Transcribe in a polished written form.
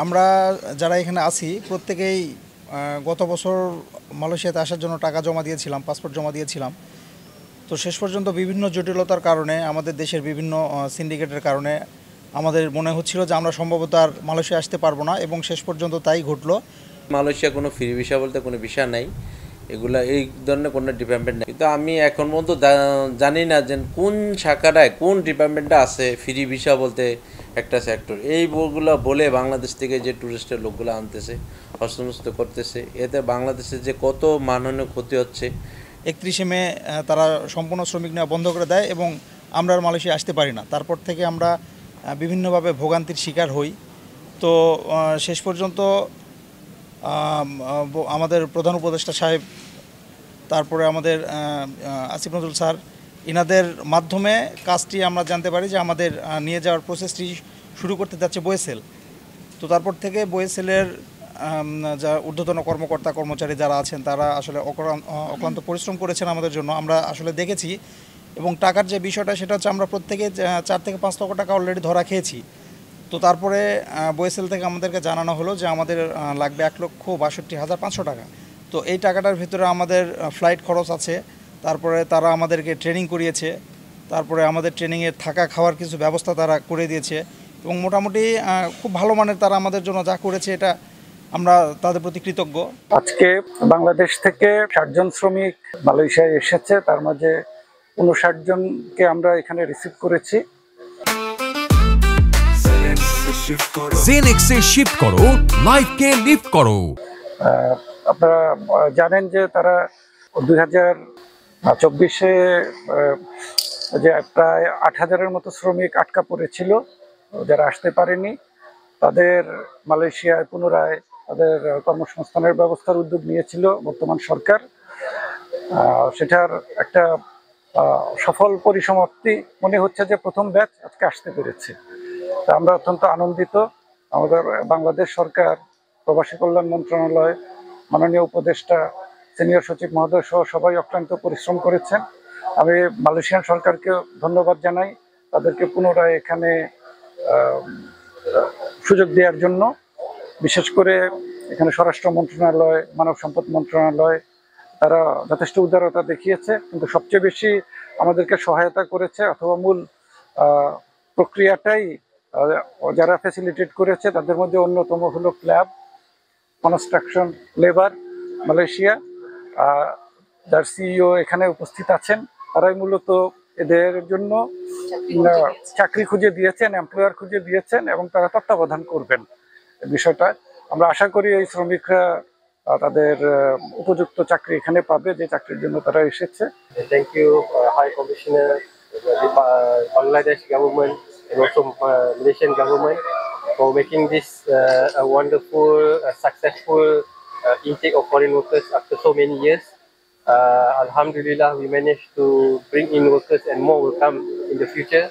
আমরা যারা এখানে আছি প্রত্যেকেই গত বছর মালয়েশিয়াতে আসার জন্য টাকা জমা দিয়েছিলাম, পাসপোর্ট জমা দিয়েছিলাম। তো শেষ পর্যন্ত বিভিন্ন জটিলতার কারণে, আমাদের দেশের বিভিন্ন সিন্ডিকেটের কারণে আমাদের মনে হচ্ছিল যে আমরা সম্ভবত আর মালয়েশিয়া আসতে পারবো না, এবং শেষ পর্যন্ত তাই ঘটলো। মালয়েশিয়া কোনো ফ্রি ভিসা বলতে কোনো ভিসা নাই, এগুলা এই ধরনের কোনো ডিপার্টমেন্ট নেই। কিন্তু আমি এখন পর্যন্ত জানি না যে কোন শাখাটায় কোন ডিপার্টমেন্টটা আছে ফ্রি ভিসা বলতে একটা সেক্টর। এইগুলো বলে বাংলাদেশ থেকে যে ট্যুরিস্টের লোকগুলো আনতেছে, হস্তমস্ত করতেছে, এতে বাংলাদেশের যে কত মানহানি ক্ষতি হচ্ছে। 31শে মে তারা সম্পূর্ণ শ্রমিক নেওয়া বন্ধ করে দেয় এবং আমরা আর মালয়েশিয়া আসতে পারি না। তারপর থেকে আমরা বিভিন্নভাবে ভোগান্তির শিকার হই। তো শেষ পর্যন্ত আমাদের প্রধান উপদেষ্টা সাহেব, তারপরে আমাদের আসিফ নজরুল স্যার, ইনাদের মাধ্যমে কাজটি আমরা জানতে পারি যে আমাদের নিয়ে যাওয়ার প্রসেসটি শুরু করতে যাচ্ছে বোয়েসেল। তো তারপর থেকে বোয়েসেলের যা ঊর্ধ্বতন কর্মকর্তা কর্মচারী যারা আছেন তারা আসলে অক্লান্ত পরিশ্রম করেছেন আমাদের জন্য, আমরা আসলে দেখেছি। এবং টাকার যে বিষয়টা সেটা হচ্ছে আমরা প্রত্যেকে 4 থেকে 5 লক্ষ টাকা অলরেডি ধরা খেয়েছি। তো তারপরে বোয়েসেল থেকে আমাদেরকে জানানো হলো যে আমাদের লাগবে 1,62,500 টাকা। তো এই টাকাটার ভিতরে আমাদের ফ্লাইট খরচ আছে, তারপরে তারা আমাদেরকে ট্রেনিং করিয়েছে, তারপরে আমাদের ট্রেনিংয়ের থাকা খাওয়ার কিছু ব্যবস্থা তারা করে দিয়েছে, এবং মোটামুটি খুব ভালো মানের তারা আমাদের জন্য যা করেছে এটা আমরা তাদের প্রতি কৃতজ্ঞ। আজকে বাংলাদেশ থেকে 60 জন শ্রমিক মালয়েশিয়ায় এসেছে, তার মাঝে 59 জনকে আমরা এখানে রিসিভ করেছি। জেনেক্সে শিফট করো, লাইফকে লিফট করো। আপনারা জানেন যে তারা 2024-এ যে প্রায় 8,000-এর মতো শ্রমিক আটকা পড়েছিল, যারা আসতে পারেনি। তাদের মালয়েশিয়ায় পুনরায় তাদের কর্মসংস্থানের ব্যবস্থার উদ্যোগ নিয়েছিল বর্তমান সরকার। সেটার একটা সফল পরিসমাপ্তি মনে হচ্ছে যে প্রথম ব্যাচ আজকে আসতে পেরেছে। তা আমরা অত্যন্ত আনন্দিত। আমাদের বাংলাদেশ সরকার, প্রবাসী কল্যাণ মন্ত্রণালয়, মাননীয় উপদেষ্টা, সিনিয়র সচিব মহোদয় সহ সবাই অক্লান্ত পরিশ্রম করেছেন। আমি মালয়েশিয়ান সরকারকে ধন্যবাদ জানাই তাদেরকে পুনরায় এখানে সুযোগ দেওয়ার জন্য। বিশেষ করে এখানে স্বরাষ্ট্র মন্ত্রণালয়, মানব সম্পদ মন্ত্রণালয়, তারা যথেষ্ট উদারতা দেখিয়েছে, কিন্তু সবচেয়ে বেশি আমাদেরকে সহায়তা করেছে অথবা মূল প্রক্রিয়াটাই যারা ফ্যাসিলিটেট করেছে তাদের মধ্যে অন্যতম হলো ক্ল্যাব কনস্ট্রাকশন লেবার মালয়েশিয়া, যার সিইও এখানে উপস্থিত আছেন। তারাই মূলত এদের জন্য চাকরি খুঁজে দিয়েছেন, এমপ্লয়ার খুঁজে দিয়েছেন, এবং তারা তত্ত্বাবধান করবেন বিষয়টা। আমরা আশা করি এই শ্রমিকরা তাদের উপযুক্ত চাকরি এখানে পাবে, যে চাকরির জন্য তারা এসেছে। Thank you high commissioner, Bangladesh government and also Malaysian government for making this a wonderful, successful intake of foreign workers after so many years. Alhamdulillah, we managed to bring in workers and more will come in the future.